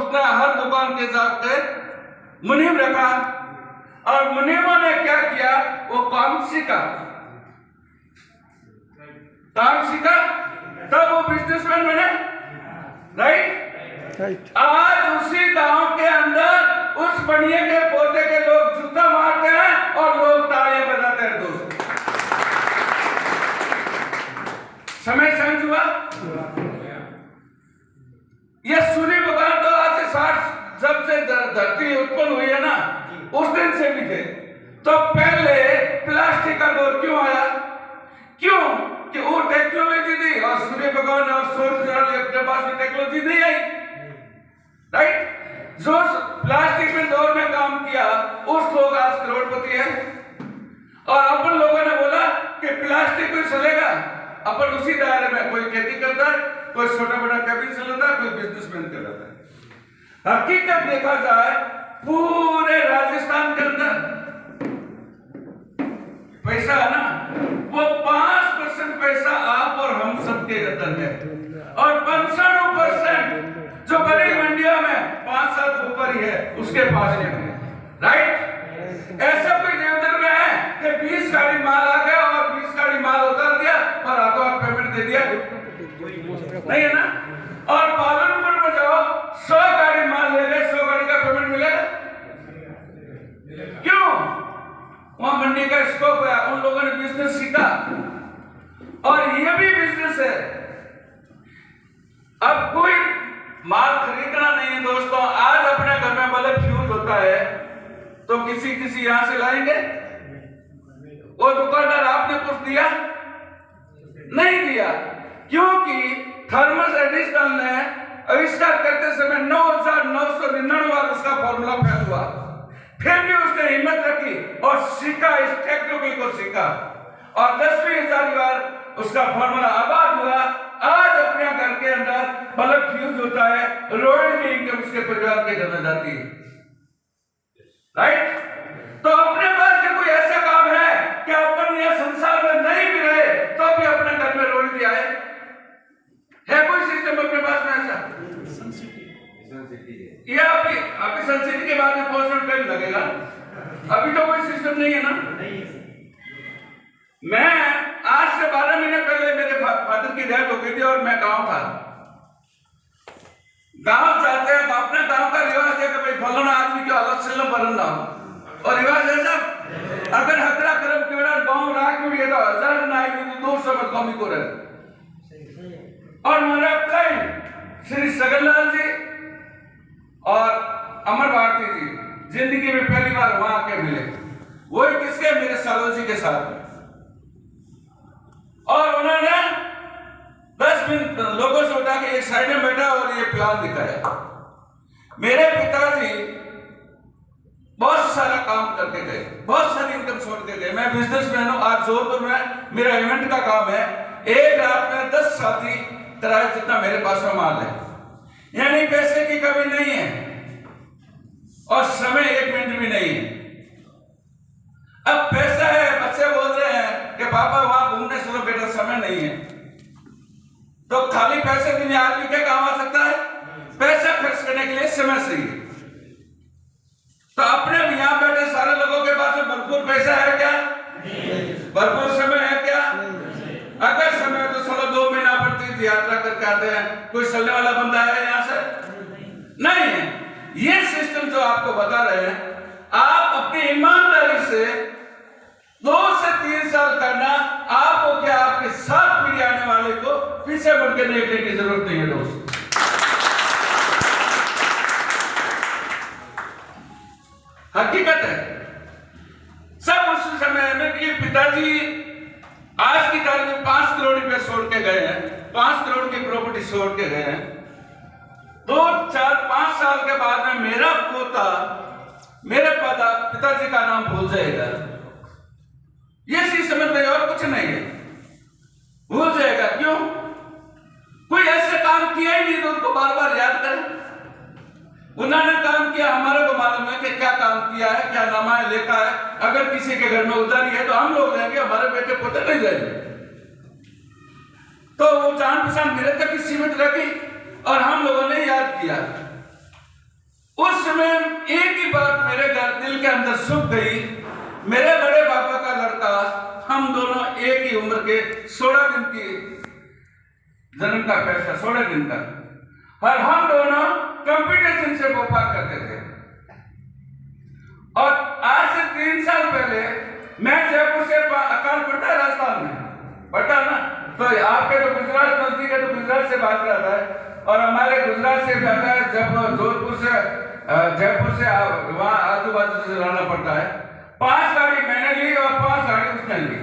उसने हर दुकान के हिसाब से मुनीम रखा और मुनीमों ने क्या किया, वो काम सीखा, तब वो बिजनेसमैन बने। राइट। आज उसी गांव के अंदर उस बनिए के पोते के लोग जूता मारते हैं और लोग तालियां बजाते हैं। दोस्त, समय समझ हुआ? ये सूर्य भगवान तो आज से 60 जब से धरती उत्पन्न हुई है ना, उस दिन से भी थे। तो पहले प्लास्टिक का दौर क्यों आया? क्यों कि वो टेक्नोलॉजी थी और सूर्य भगवान और सूर्य अपने पास में टेक्नोलॉजी नहीं आई। राइट। जो प्लास्टिक में दौर में काम किया उस लोग आज करोड़पति है। और अपन लोगों ने बोला कि प्लास्टिक कोई चलेगा, अपन उसी दायरे में कोई खेती करता है, कोई छोटा बड़ा कैबिन चलाता है, कोई बिजनेसमैन करता है। हकीकत देखा जाए पूरे राजस्थान के अंदर पैसा है ना, वो 5% पैसा आप और हम सबके अंदर है और 95% जो बड़ी मंडियों में 5-7 ऊपर ही है उसके पास नहीं है। राइट। ऐसा कोई देवदर में है कि 20 गाड़ी माल आ गया और 20 गाड़ी माल उतार दिया और हाथों हाथ पेमेंट दे दिया? नहीं है ना। और पालनपुर में जाओ 100 गाड़ी माल ले गए, 100 गाड़ी का पेमेंट मिलेगा? क्यों? वहां मंडी का स्कोप है, उन लोगों ने बिजनेस सीखा और ये भी बिजनेस है। अब कोई माल खरीदना नहीं है दोस्तों। आज अपने घर में भले फ्यूज होता है तो किसी यहां से लाएंगे? वो दुकानदार आपने कुछ दिया? नहीं दिया, क्योंकि थर्मस एडिसन ने आविष्कार करते समय 9,999 बार उसका फॉर्मूला फेल हुआ, फिर भी उसने हिम्मत रखी और सीखा, इस टेक्नोलॉजी को सीखा और 10,000 बार उसका फॉर्मूला आबाद हुआ। आज अपने घर के अंदर बल्ब फ्यूज होता है, रोज की इनकम उसके परिवार के घर में जाती है। राइट। तो अपने पास कोई ऐसा काम है कि अपन ये संसार में नहीं भी रहे तो भी अपने घर में रोज आए? है कोई सिस्टम अपने पास में ऐसा? ये अभी सनसिटी के बाद में पोस्टर टाइम लगेगा, अभी तो कोई सिस्टम नहीं है ना। मैं आज से 12 महीने पहले मेरे फादर की डेथ हो गई थी और मैं गांव था। गांव जाते हैं, अपने गांव का रिवाज है कि भाई फलाना आदमी के अलग से भरना और रिवाज है सब, अगर हतरा करम के गांव राख में तो 1000 ना आएगी तो 200 में कमी को रहे। और मेरा फ्रेंड श्री सगनलाल जी और अमर भारती जी जिंदगी में पहली बार वहां आके मिले, वही किसके, मेरे सालों जी के साथ। और उन्होंने 10 मिनट लोगों से उठा के एक साइड में बैठा और ये प्लान दिखाया। मेरे पिताजी बहुत सारा काम करके गए, बहुत सारी इनकम छोड़ के गए। मैं बिजनेसमैन हूं, आज जोधपुर में मेरा इवेंट का काम है। एक रात में 10 शादी कराए जितना मेरे पास में माल है, यानी पैसे की कमी नहीं है और समय 1 मिनट भी नहीं है। अब पैसा है, बच्चे बोल रहे हैं कि पापा वहां घूमने चलो, बेटा समय नहीं है। तो खाली पैसे के लिए आदमी क्या काम आ सकता है? पैसा खर्च करने के लिए समय चाहिए। तो अपने यहां बैठे सारे लोगों के पास में भरपूर पैसा है क्या? भरपूर समय है क्या? अगर समय तो चलो 2 महीना पर तीर्थ यात्रा करके आते हैं, कोई चलने वाला बंदा है यहां से? नहीं है। ये सिस्टम जो आपको बता रहे हैं, आप अपनी ईमानदारी से 2 से 3 साल करना, आपको क्या आपके साथ पीढ़ी आने वाले को पीछे मुड़ के देखने की जरूरत नहीं है दोस्त। हकीकत है। सब उस समय में कि पिताजी आज की तारीख में 5 करोड़ रुपए छोड़ के गए हैं, 5 करोड़ की प्रॉपर्टी छोड़ के गए हैं। 2, 4, 5 साल के बाद में मेरा पोता मेरे पिताजी का नाम भूल जाएगा। ये चीज समझ में और कुछ नहीं है, भूल जाएगा। क्यों? कोई ऐसे काम किया ही नहीं तो उसको बार बार याद करें। उन्होंने काम किया, हमारे को मालूम है कि क्या काम किया है, क्या नामा है, लेखा है। अगर किसी के घर में उधारी है तो हम लोग जाएंगे, हमारे बेटे पोते नहीं जाएंगे। तो वो जान पहचान मेरे तक ही सीमित रखी और हम लोगों ने याद किया। उस समय एक ही बात मेरे दिल के अंदर सूख गई। मेरे बड़े पापा का लड़का, हम दोनों एक ही उम्र के, 16 दिन की जन्म का पैसा, 16 दिन का, और हम दोनों कंपटीशन से व्यापार करते थे। और आज से 3 साल पहले मैं जयपुर से अकाल पड़ता है राजस्थान में, पड़ता ना, तो आपके तो गुजरात नजदीक है, तो गुजरात से बात करता है, और हमारे गुजरात से जाता है जब जोधपुर से जयपुर से वहां आजू बाजू से लाना पड़ता है। 5 गाड़ी मैंने ली और 5 गाड़ी उसने ली,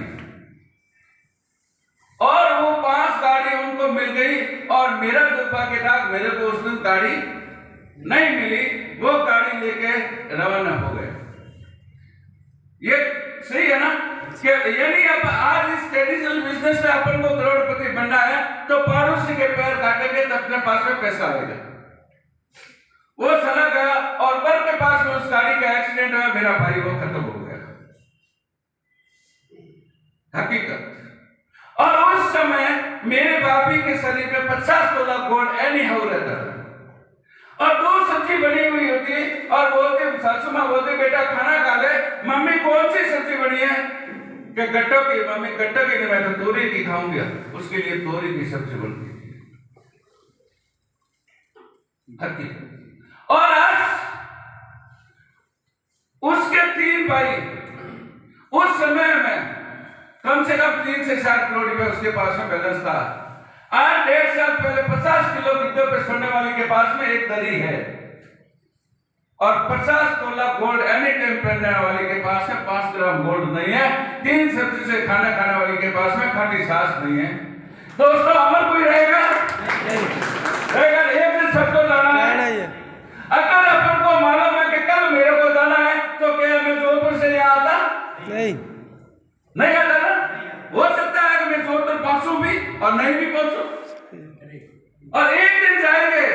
और वो 5 गाड़ी उनको मिल गई, और मेरा दुर्भाग्य था मेरे को उस दिन गाड़ी नहीं मिली। वो गाड़ी लेके रवाना हो गए। ये सही है ना कि यानी अब आज इस ट्रेडिशनल बिजनेस में अपन को करोड़पति बनना है तो पड़ोसी के पैर काटेंगे तो अपने पास में पैसा आएगा। वो चला गया और बर के पास में उस गाड़ी का एक्सीडेंट हुआ, मेरा भाई वो खत्म हो गया, हकीकत। और उस समय मेरे भाभी के शरीर पे 50 तोला गोल्ड एनी हाउ रहता था, और 2 सब्जी बनी हुई होती, और बोलते सासू माँ बोलते बेटा खाना खा ले। मम्मी कौन सी सब्जी बनी है? कि गट्टो की। मम्मी गट्टो की नहीं, मैं तो तोरी की खाऊंगी। उसके लिए तोरी की सब्जी बनती थी। और आज उसके 3 भाई, उस समय में कम से कम 3 से 4 करोड़ रुपए उसके पास में बैलेंस था। आज 1.5 साल पहले 50 किलो गिद्धों पे सोने वाले के पास में एक दरी है, और 50 तोला गोल्ड एनी टाइम पहनने वाले के पास में 5 ग्राम गोल्ड नहीं है। 3 सब्जी से खाना खाने वाले के पास में खाटी छाछ नहीं है। दोस्तों अमर कोई रहेगा? रहेगा। एक दिन सबको जाना है। अगर अपन को मालूम है कि कल मेरे को जाना है तो क्या मैं जोधपुर से यहाँ आता? नहीं आता ना। हो सकता है कि मैं जोधपुर पहुंचूं भी और नहीं भी पहुंचूं, और एक दिन जाएंगे।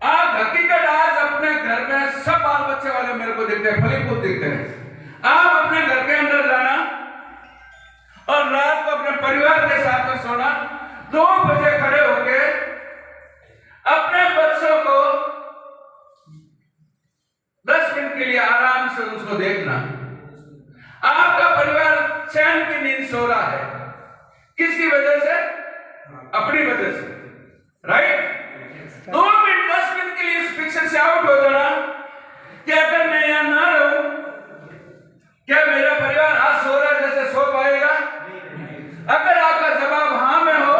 आज हकीकत आज अपने घर में सब बाल बच्चे वाले मेरे को दिखते हैं, फलीभूत दिखते हैं। आप अपने घर के अंदर जाना और रात को अपने परिवार के साथ में सोना, 2 बजे खड़े होके अपने बच्चों को 10 मिनट के लिए आराम से उसको देखना। आपका परिवार चैन की नींद सो रहा है, किसकी वजह से? अपनी वजह से, राइट? 2 मिनट 10 मिनट के लिए इस पिक्चर से आउट हो जाना कि अगर मैं यहां ना रहूं, क्या मेरा परिवार आज सो रहा है जैसे सो पाएगा? अगर आपका जवाब हां में हो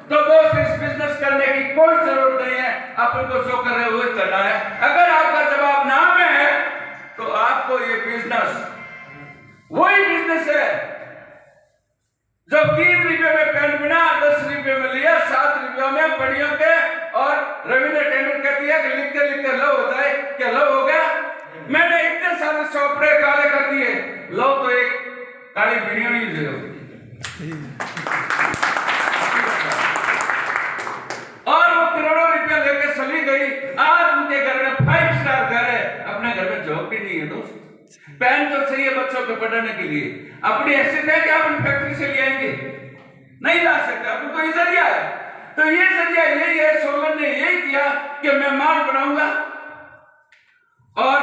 तो दोस्त इस बिजनेस करने की कोई जरूरत नहीं है, अपन को जो कर रहे हो वही करना है। अगर आपका जवाब ना में है तो आपको ये बिजनेस वही बिजनेस है जो 3 रुपए में पेन बिना 10 रुपए में लिया, 7 रुपयों में बढ़िया के, और रविंद्र टेंडुलकर कहती है कि लिखते लिखते लो हो जाए। क्या लो हो गया? मैंने इतने सारे चौपड़े काले कर दिए, लो तो एक काली वीडियो नहीं दे। और वो करोड़ों रुपया लेके चली गई। आज उनके घर में 5 स्टार घर है, अपने घर में जॉब भी नहीं है दोस्त। पेन तो चाहिए बच्चों को पढ़ाने के लिए, अपनी हैसियत है कि आप फैक्ट्री से ले आएंगे? नहीं ला सकते, आपको कोई जरिया है। तो ये जरिया यही है, सोलन ने यही किया कि मैं माल बनाऊंगा और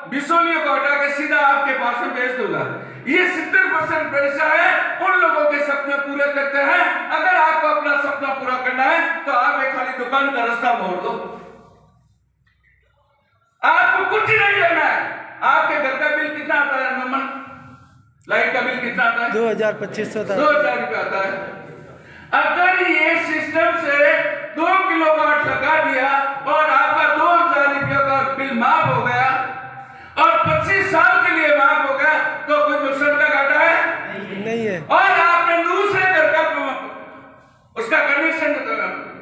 बिसोलियों को हटा के सीधा आपके पास में भेज दूंगा। ये 70% पैसा है उन लोगों के सपने पूरे करते हैं। अगर आपको अपना सपना पूरा करना है तो आप एक खाली दुकान का रास्ता मोड़ दो, आपको कुछ नहीं करना है। आपके घर का बिल कितना आता है नमन? लाइट का बिल कितना आता है? 2250 2000 रुपया आता है। अगर ये सिस्टम से 2 किलोवाट लगा दिया और आपका 2000 रुपया का बिल माफ हो गया और 25 साल के लिए माफ हो गया, तो कोई नुकसान का घाटा है? नहीं है। और आपने दूसरे घर का उसका कनेक्शन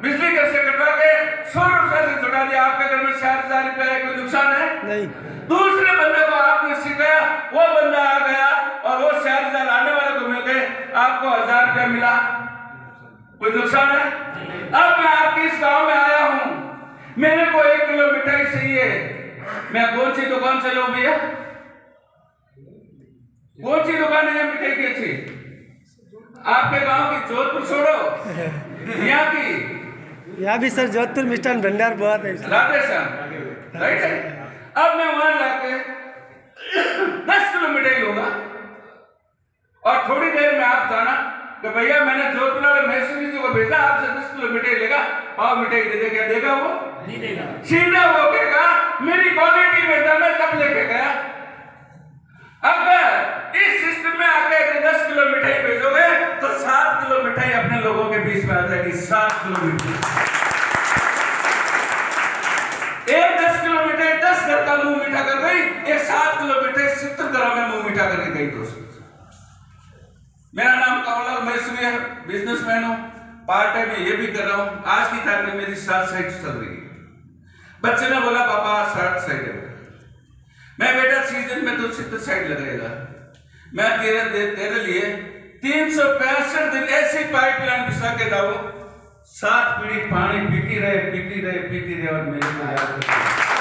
बिजली घर से कटवा के 100 रुपए से जुड़ा दिया, आपके घर में 4000 रुपया है, कोई नुकसान है? नहीं। दूसरे बंदे को आपने सिखाया, वो बंदा आ गया और वो 4000 आने वाले को मिल गए, आपको 1000 रुपया मिला, कोई नुकसान है? अब मैं आपके इस गांव में आया हूं, मेरे को 1 किलो मिठाई चाहिए, मैं कौन सी दुकान से लूं भैया? कौन सी दुकान है मिठाई की अच्छी? आपके गांव की, जोधपुर छोड़ो, यहाँ की यहाँ भी सर जोधपुर मिष्ठान भंडार बहुत है। राधे श्याम, राइट है। अब मैं वहां जाके 10 किलोमीटर ही होगा और थोड़ी देर में आप जाना कि भैया मैंने जोधपुर वाले मैसूरी जी को भेजा, आपसे 10 किलोमीटर लेगा, पाव मिठाई दे दे। क्या देगा वो? नहीं देगा। सीधा वो कहेगा मेरी क्वालिटी में था, मैं तब लेके गया। अगर इस सिस्टम में आके 10 किलो मिठाई भेजोगे तो 7 किलो मिठाई अपने लोगों के बीच में आ जाएगी। 7 किलो मिठाई, एक 10 किलोमीटर 10 घर का मुंह मीठा कर गई, एक 7 किलोमीटर 70 घरों में मुंह मीठा करके गई। दोस्तों, मेरा नाम कंवरलाल मैसूरी है, बिजनेसमैन हूं, पार्ट टाइम में ये भी कर रहा हूं। आज की तारीख में मेरी 7 साइट चल रही है। बच्चे ने बोला पापा 7 साइट है। मैं बेटा सीजन में तो 70 साइट लगाएगा। मैं तेरे लिए 365 दिन ऐसी पाइपलाइन बिछा के जाऊं, 7 पीढ़ी पानी पीती रहे और मेरे को याद रहे।